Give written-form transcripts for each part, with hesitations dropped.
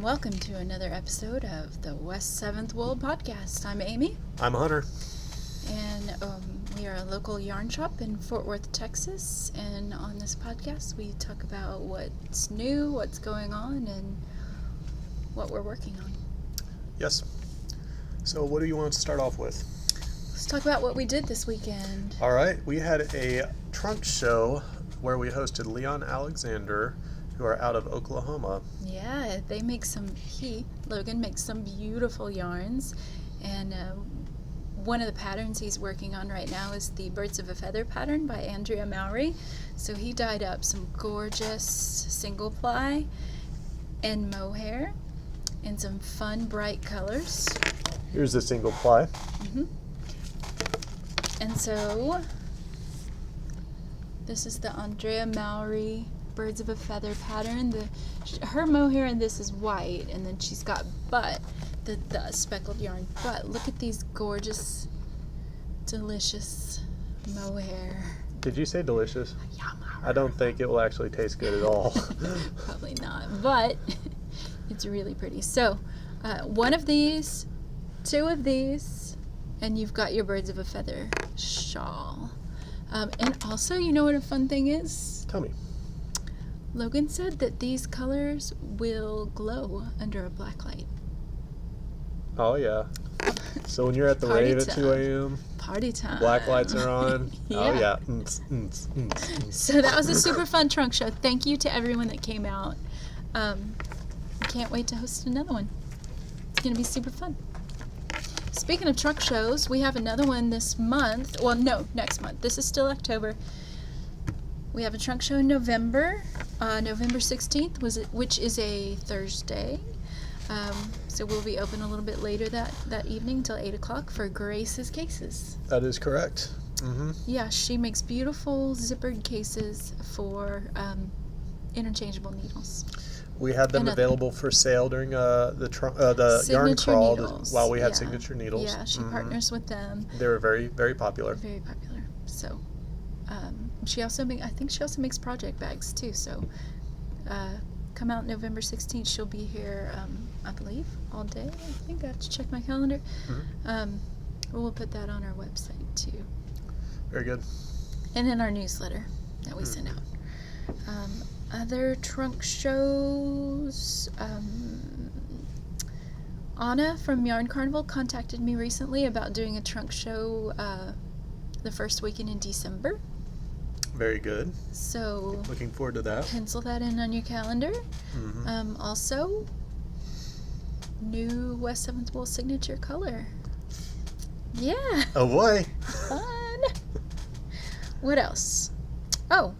welcome to another episode of the W7W Podcast. I'm Amy. I'm Hunter. And we are a local yarn shop in Fort Worth, Texas. And on this podcast, we talk about what's new, what's going on, and what we're working on. Yes. So what do you want to start off with? Let's talk about what we did this weekend. All right. We had a trunk show where we hosted Leon Alexander, who are out of Oklahoma. Yeah, Logan makes some beautiful yarns. And one of the patterns he's working on right now is the Birds of a Feather pattern by Andrea Mowry. So he dyed up some gorgeous single ply and mohair in some fun, bright colors. Here's the single ply. Mm-hmm. And so this is the Andrea Mowry Birds of a Feather pattern. Her mohair in this is white, and then she's got the speckled yarn. But look at these gorgeous, delicious mohair. Did you say delicious? Yum. I don't think it will actually taste good at all. Probably not, but it's really pretty. So, one of these, two of these, and you've got your Birds of a Feather shawl. And also, you know what a fun thing is? Tell me. Logan said that these colors will glow under a black light. Oh, yeah. So when you're at the Party rave at time. 2 a.m., Party time. black lights are on. Yeah. Oh, yeah. So that was a super fun trunk show. Thank you to everyone that came out. Can't wait to host another one. It's going to be super fun. Speaking of trunk shows, we have another one this month. Well, no, next month. This is still October. We have a trunk show in November, November 16th, which is a Thursday. So we'll be open a little bit later that evening until 8 o'clock for Grace's Cases. That is correct. Mm-hmm. Yeah, she makes beautiful zippered cases for interchangeable needles. We had them available for sale during the yarn crawl while we had signature needles. Yeah, she partners with them. They were very, very popular. Very popular. So, I think she also makes project bags too. So, come out November 16th. She'll be here, I believe, all day. I think I have to check my calendar. Mm-hmm. We'll put that on our website too. Very good. And in our newsletter that we send out. Other trunk shows. Anna from Yarn Carnival contacted me recently about doing a trunk show the first weekend in December. Very good. So looking forward to that. Pencil that in on your calendar. Mm-hmm. Also, new W7W signature color. Yeah. Oh boy. Fun. What else? Oh.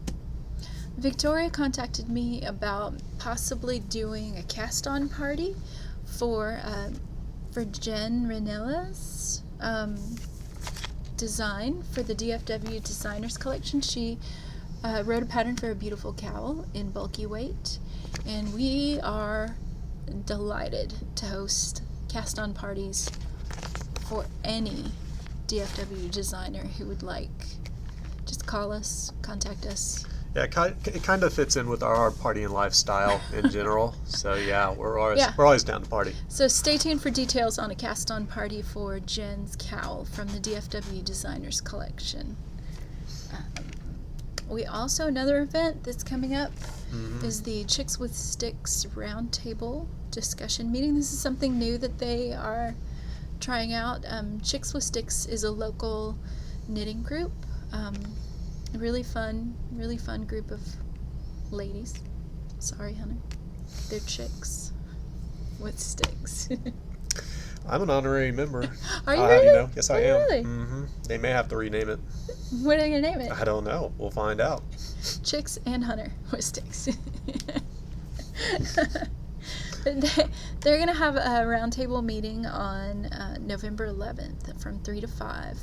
Victoria contacted me about possibly doing a cast-on party for Jen Ranella's design for the DFW Designers Collection. She wrote a pattern for a beautiful cowl in bulky weight, and we are delighted to host cast-on parties for any DFW designer who would like. Just call us, contact us. Yeah, it kind of fits in with our partying lifestyle in general. So yeah, we're always down to party. So stay tuned for details on a cast-on party for Jen's cowl from the DFW Designers Collection. We also, another event that's coming up is the Chicks with Sticks Roundtable discussion meeting. This is something new that they are trying out. Chicks with Sticks is a local knitting group. Really fun group of ladies. Sorry, Hunter. They're chicks with sticks. I'm an honorary member. Are you I'll really? have you know. Yes, I am. Really? Mm-hmm. They may have to rename it. What are they going to name it? I don't know. We'll find out. Chicks and Hunter with sticks. They're going to have a roundtable meeting on November 11th from 3 to 5.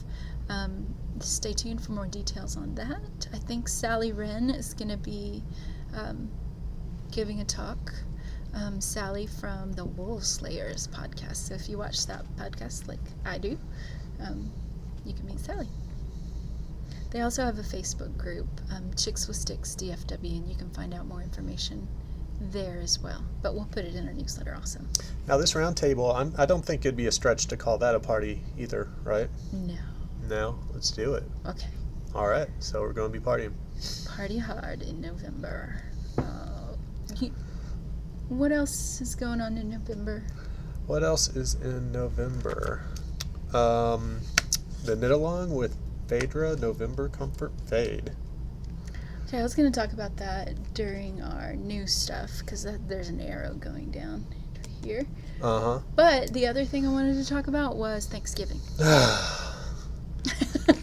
Stay tuned for more details on that. I think Sally Wren is going to be giving a talk. Sally from the Wool Slayers podcast. So if you watch that podcast like I do, you can meet Sally. They also have a Facebook group, Chicks with Sticks DFW, and you can find out more information there as well. But we'll put it in our newsletter also. Now, this round table, I don't think it'd be a stretch to call that a party either, right? No. No? Let's do it. Okay. All right. So we're going to be partying. Party hard in November. What else is going on in November? What else is in November? The knit along with Phaedra November Comfort Fade. Okay, I was going to talk about that during our new stuff because there's an arrow going down here. Uh-huh. But the other thing I wanted to talk about was Thanksgiving.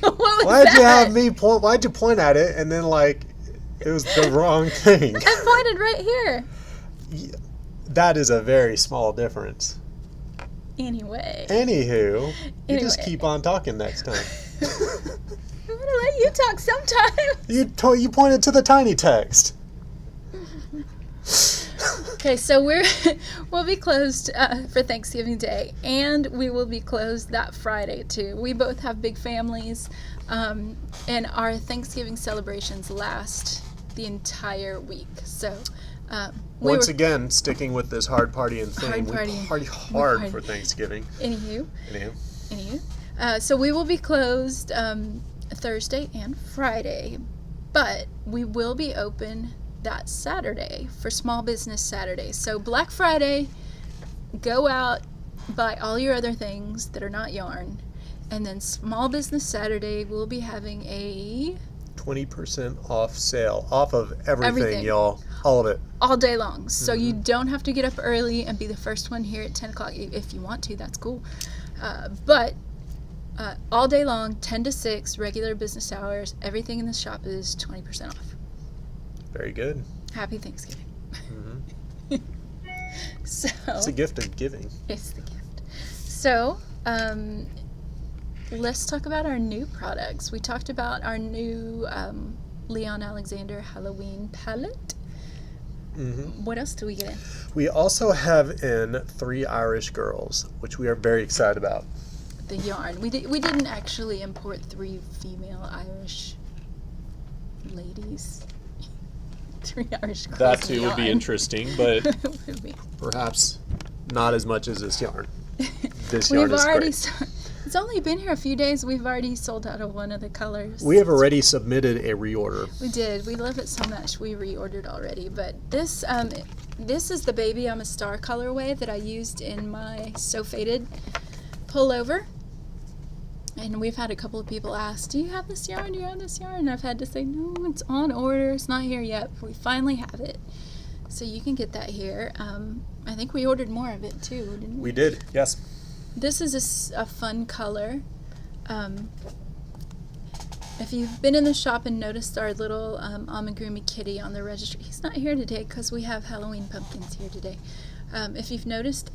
Why'd you have me point? Why'd you point at it and then it was the wrong thing? I pointed right here. That is a very small difference. Anyway. Anywho, you just keep on talking next time. I'm gonna let you talk sometime. You pointed to the tiny text. Okay, so we'll be closed for Thanksgiving Day, and we will be closed that Friday too. We both have big families, and our Thanksgiving celebrations last the entire week. So once again, sticking with this hard partying thing, we party hard for Thanksgiving. Anywho. So we will be closed Thursday and Friday, but we will be open that Saturday for Small Business Saturday. So Black Friday, go out, buy all your other things that are not yarn, and then Small Business Saturday, we'll be having a 20% off sale off of everything, y'all. All of it. All day long. So you don't have to get up early and be the first one here at 10 o'clock. If you want to, that's cool. But all day long, 10 to 6, regular business hours, everything in the shop is 20% off. Very good. Happy Thanksgiving. Mm-hmm. So it's a gift of giving. It's the gift. So let's talk about our new products. We talked about our new Leon Alexander Halloween palette. Mm-hmm. What else do we get in? We also have in 3 Irish girls, which we are very excited about. The yarn. We didn't actually import 3 female Irish ladies. 3 Irish girls. That too would be interesting, but would be. Perhaps not as much as this yarn. This yarn is great. It's only been here a few days. We've already sold out of one of the colors. We have already submitted a reorder. We did. We love it so much. We reordered already. But this is the Baby I'm a Star colorway that I used in my So Faded pullover. And we've had a couple of people ask, do you have this yarn? Do you have this yarn? And I've had to say, no, it's on order. It's not here yet. But we finally have it. So you can get that here. I think we ordered more of it too, didn't we? We did, yes. This is a fun color. If you've been in the shop and noticed our little amigurumi kitty on the registry, he's not here today because we have Halloween pumpkins here today. If you've noticed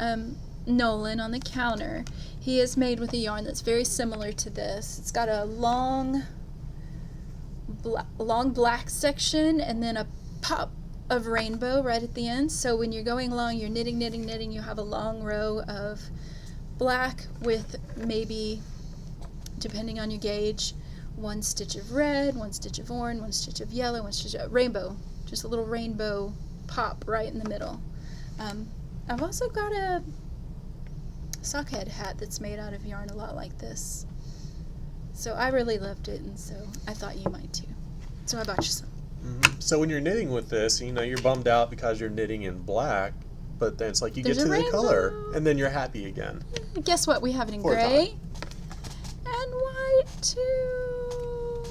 Nolan on the counter, he is made with a yarn that's very similar to this. It's got a long black section and then a pop of rainbow right at the end. So when you're going along, you're knitting, you have a long row of black with maybe, depending on your gauge, 1 stitch of red, 1 stitch of orange, 1 stitch of yellow, 1 stitch of rainbow. Just a little rainbow pop right in the middle. I've also got a sockhead hat that's made out of yarn a lot like this. So I really loved it, and so I thought you might too. So I bought you some. Mm-hmm. So when you're knitting with this, you're bummed out because you're knitting in black, but then it's like you get to the color, and then you're happy again. Guess what? We have it in gray and white too.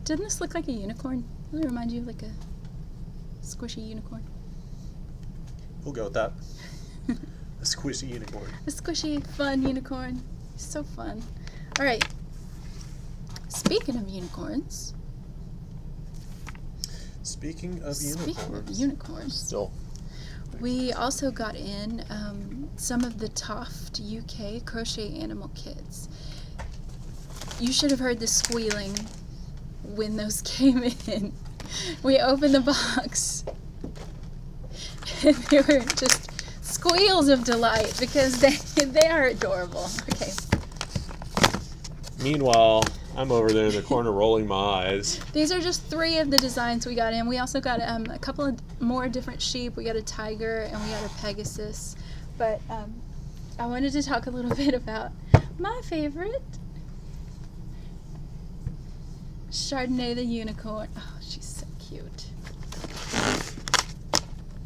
Doesn't this look like a unicorn? Doesn't it remind you of like a squishy unicorn? We'll go with that. A squishy unicorn. A squishy, fun unicorn. So fun. All right. Speaking of unicorns. Speaking of unicorns. Still. We also got in some of the Toft UK crochet animal kits. You should have heard the squealing when those came in. We opened the box and they were just squeals of delight because they are adorable. Okay. Meanwhile, I'm over there in the corner rolling my eyes. These are just 3 of the designs we got in. We also got a couple of more different sheep. We got a tiger and we got a Pegasus. But I wanted to talk a little bit about my favorite, Chardonnay the unicorn. Oh, she's so cute.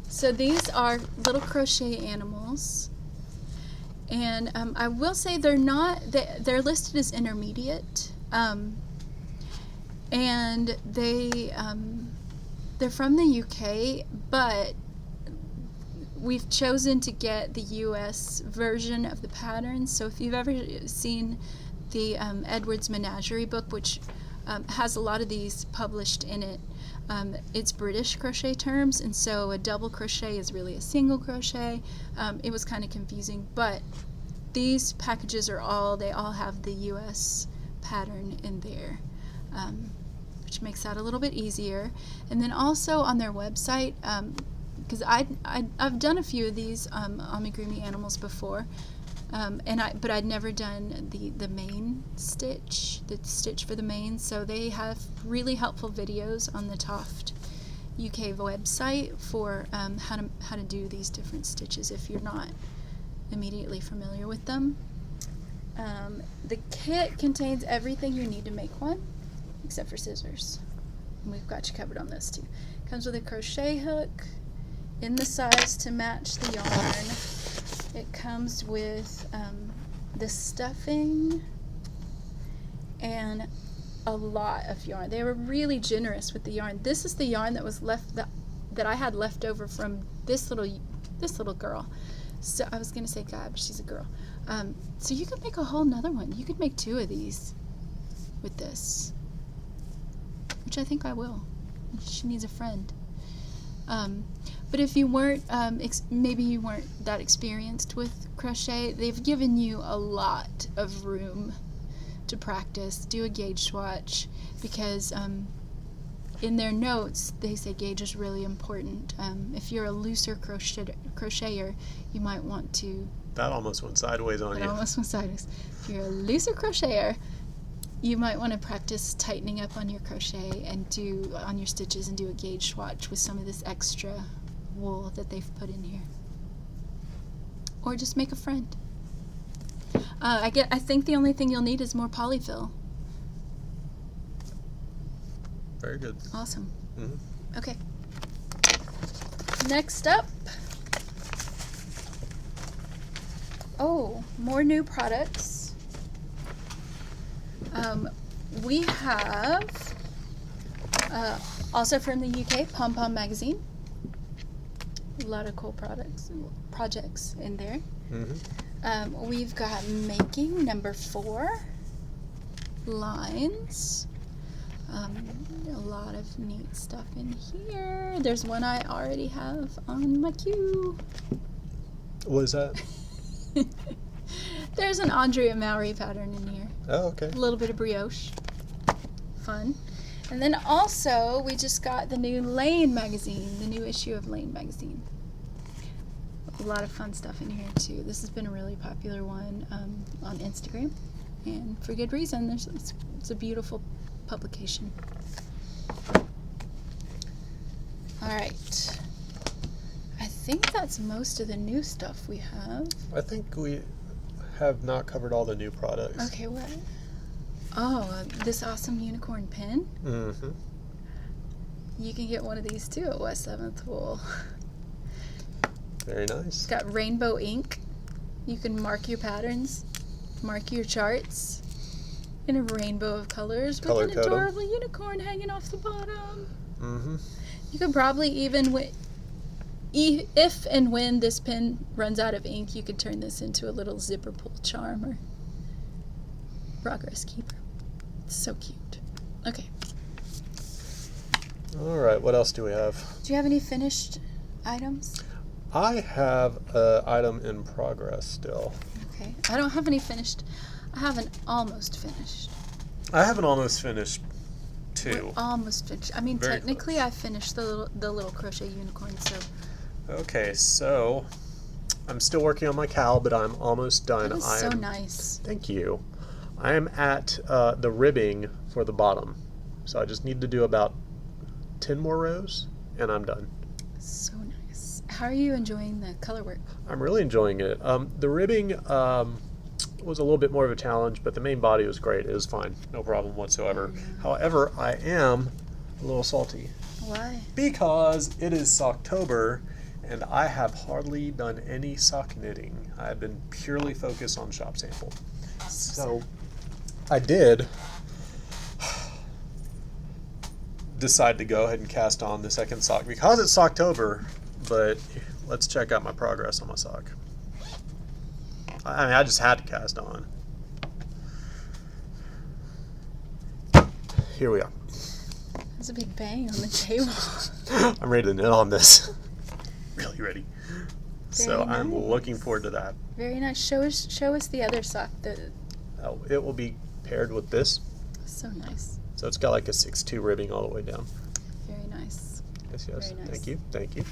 So these are little crochet animals. And I will say they're listed as intermediate. And they're from the UK, but we've chosen to get the US version of the pattern. So if you've ever seen the Edwards Menagerie book, which has a lot of these published in it, it's British crochet terms, and so a double crochet is really a single crochet. It was kind of confusing, but these packages they all have the US pattern in there, which makes that a little bit easier. And then also on their website, because I've done a few of these amigurumi animals before, but I'd never done the main stitch, the stitch for the mane. So they have really helpful videos on the Toft UK website for how to do these different stitches if you're not immediately familiar with them. The kit contains everything you need to make one, except for scissors. And we've got you covered on those too. Comes with a crochet hook in the size to match the yarn. It comes with the stuffing and a lot of yarn. They were really generous with the yarn. This is the yarn that was left that I had left over from this little girl. So I was gonna say guy, but she's a girl. So you could make a whole nother one. You could make 2 of these with this, which I think I will. She needs a friend. But if you weren't, maybe you weren't that experienced with crochet, they've given you a lot of room to practice. Do a gauge swatch, because in their notes they say gauge is really important. If you're a looser crocheter, you might want to... That almost went sideways on you. Almost went sideways. If you're a looser crocheter, you might want to practice tightening up on your crochet and do on your stitches and do a gauge swatch with some of this extra wool that they've put in here. Or just make a friend. I think the only thing you'll need is more polyfill. Very good. Awesome. Mm-hmm. Okay. Next up. Oh, more new products. We have also from the UK, Pom Pom magazine. A lot of cool projects in there. Mm-hmm. We've got making number 4 lines. A lot of neat stuff in here. There's one I already have on my queue. What is that? There's an Andrea Mowry pattern in here. Oh, okay. A little bit of brioche. Fun. And then also, we just got the new Lane magazine, the new issue of Lane magazine. A lot of fun stuff in here, too. This has been a really popular one on Instagram, and for good reason. It's a beautiful publication. All right. I think that's most of the new stuff we have. I think we have not covered all the new products. Okay, what? Oh, this awesome unicorn pin. Mm-hmm. You can get one of these too at W7W Wool. Very nice. It's got rainbow ink. You can mark your patterns, mark your charts in a rainbow of colors with an adorable unicorn hanging off the bottom. Mm-hmm. You could probably even, if and when this pin runs out of ink, you could turn this into a little zipper pull charm or progress keeper. It's so cute. Okay. All right, what else do we have? Do you have any finished items? I have an item in progress still. Okay. I don't have any finished. I have an almost finished. I have an almost finished too. We're almost finished. I mean, Very technically, close. I finished the little crochet unicorn. So. Okay, so I'm still working on my cowl, but I'm almost done. That is so nice. Thank you. I am at the ribbing for the bottom. So I just need to do about 10 more rows, and I'm done. So nice. How are you enjoying the color work? I'm really enjoying it. The ribbing was a little bit more of a challenge, but the main body was great. It was fine. No problem whatsoever. However, I am a little salty. Why? Because it is Socktober, and I have hardly done any sock knitting. I've been purely focused on shop sample. So I did decide to go ahead and cast on the second sock because it's Socktober, but let's check out my progress on my sock. I mean, I just had to cast on. Here we are. There's a big bang on the table. I'm ready to knit on this. Really ready. So Very I'm nice. looking forward to that. Very nice. Show us the other sock. It will be paired with this. So nice. So it's got like a 6'2" ribbing all the way down. Very nice. Yes. Very nice. Thank you.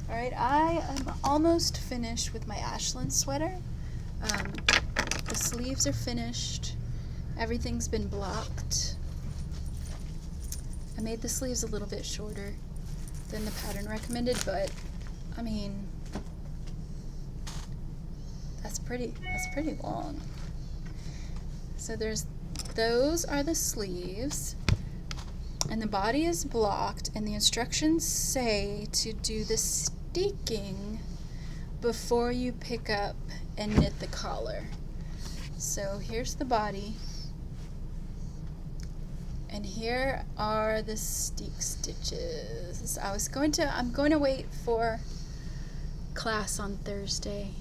All right, I am almost finished with my Ashland sweater. The sleeves are finished. Everything's been blocked. I made the sleeves a little bit shorter than the pattern recommended, but I mean, that's pretty long. So those are the sleeves, and the body is blocked, and the instructions say to do the steeking before you pick up and knit the collar. So here's the body, and here are the steek stitches. I'm going to wait for class on Thursday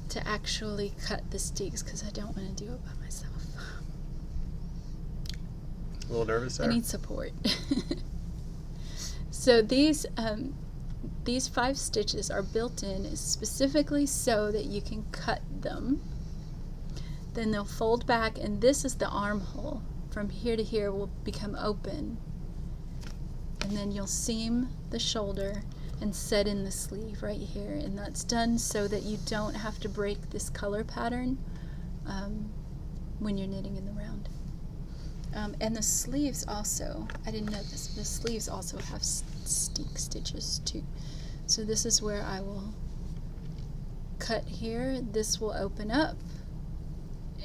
to actually cut the steeks because I don't want to do it by myself. A little nervous there? I need support. So these 5 stitches are built in specifically so that you can cut them. Then they'll fold back, and this is the armhole. From here to here will become open. And then you'll seam the shoulder and set in the sleeve right here. And that's done so that you don't have to break this color pattern when you're knitting in the round. And the sleeves also, I didn't know this, the sleeves also have steek stitches too. So this is where I will cut here. This will open up,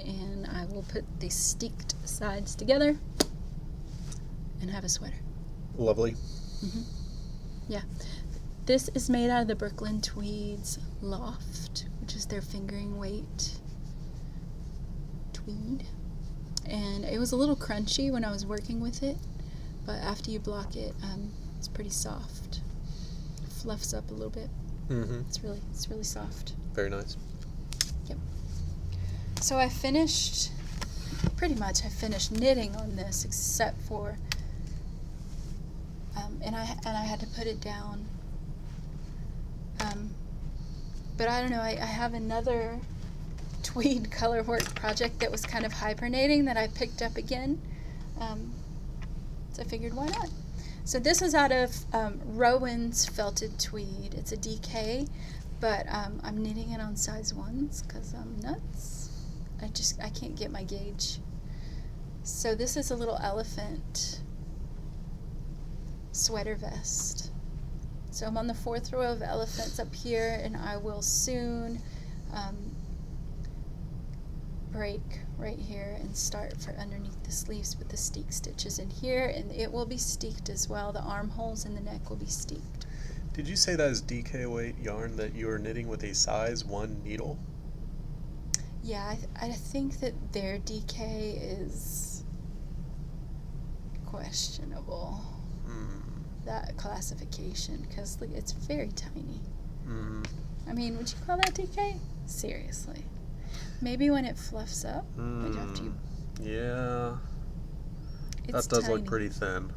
and I will put the steeked sides together and have a sweater. Lovely. Mm-hmm. Yeah. This is made out of the Brooklyn Tweed's Loft, which is their fingering weight tweed. And it was a little crunchy when I was working with it, but after you block it, it's pretty soft. It fluffs up a little bit. Mm-hmm. It's really soft. Very nice. Yep. So I finished knitting on this, except for, and I had to put it down. But I don't know. I have another tweed color work project that was kind of hibernating that I picked up again. So I figured, why not? So this is out of Rowan's felted tweed. It's a DK, but I'm knitting it on size 1s because I'm nuts. I can't get my gauge. So this is a little elephant sweater vest. So I'm on the 4th row of elephants up here, and I will soon break right here and start for underneath the sleeves with the steek stitches in here, and it will be steeked as well. The armholes and the neck will be steeked. Did you say that is DK weight yarn that you are knitting with a size 1 needle? Yeah, I think that their DK is questionable, that classification, because it's very tiny. I mean, would you call that DK? Seriously. Maybe when it fluffs up, like after you... Yeah. It's that does tiny. look pretty thin.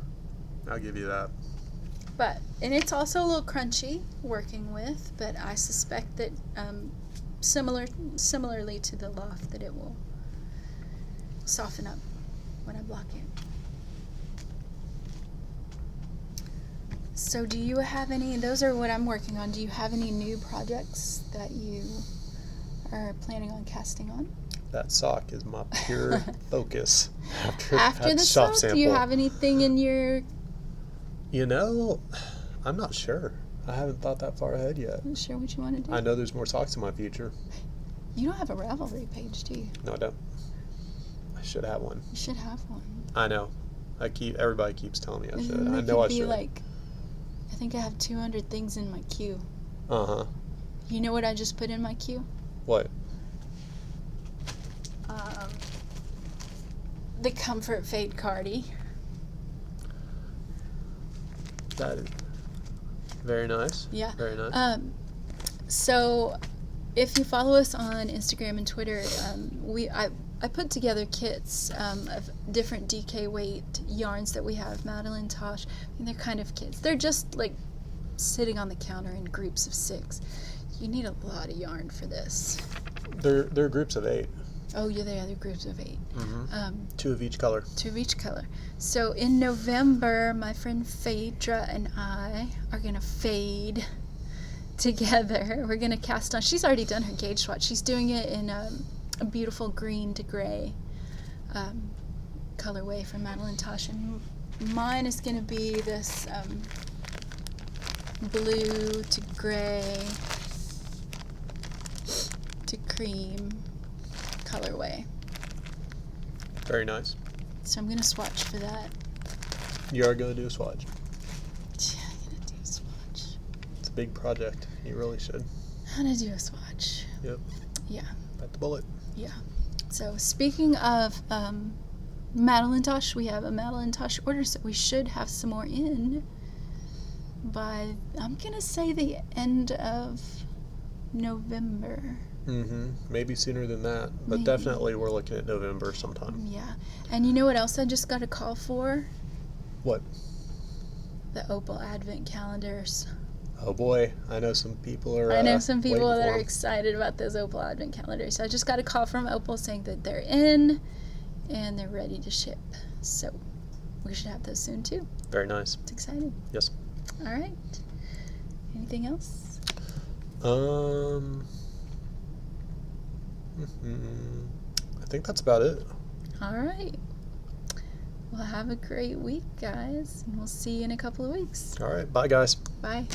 I'll give you that. And it's also a little crunchy working with, but I suspect that similarly to the loft, that it will soften up when I block it. So do you have any, those are what I'm working on, do you have any new projects that you are planning on casting on? That sock is my pure focus. After the that sock, shop sample. do you have anything in your... You know, I'm not sure. I haven't thought that far ahead yet. Not sure what you want to do? I know there's more socks in my future. You don't have a Ravelry page, do you? No, I don't. I should have one. You should have one. I know. Everybody keeps telling me I should. And I it know I could be should. like, I think I have 200 things in my queue. Uh-huh. You know what I just put in my queue? What? The Comfort Fade Cardi. That is very nice. Yeah. Very nice. So if you follow us on Instagram and Twitter, I put together kits of different DK weight yarns that we have. Madeline, Tosh, and they're kind of kits. They're just like sitting on the counter in groups of 6. You need a lot of yarn for this. They're groups of 8. Oh, yeah, they are. They're groups of 8. Mm-hmm. 2 of each color. 2 of each color. So in November, my friend Phaedra and I are going to fade together. We're going to cast on. She's already done her gauge swatch. She's doing it in a beautiful green to gray colorway from Madeline Tosh. And mine is going to be this blue to gray to cream colorway. Very nice. So I'm going to swatch for that. You are going to do a swatch. Yeah, I'm going to do a swatch. It's a big project. You really should. I'm going to do a swatch. Yep. Yeah. Bite the bullet. Yeah. So speaking of Madeline Tosh, we have a Madeline Tosh order, so we should have some more in by, I'm going to say, the end of November. Mm-hmm. Maybe sooner than that, but Maybe. Definitely we're looking at November sometime. Yeah. And you know what else I just got a call for? What? The Opal Advent calendars. Oh boy, I know some people are. I know some people waiting that for are 'em. excited about those Opal Advent calendars. So I just got a call from Opal saying that they're in and they're ready to ship. So we should have those soon too. Very nice. It's exciting. Yes. All right. Anything else? I think that's about it. All right. Well, have a great week, guys, and we'll see you in a couple of weeks. All right. Bye, guys. Bye.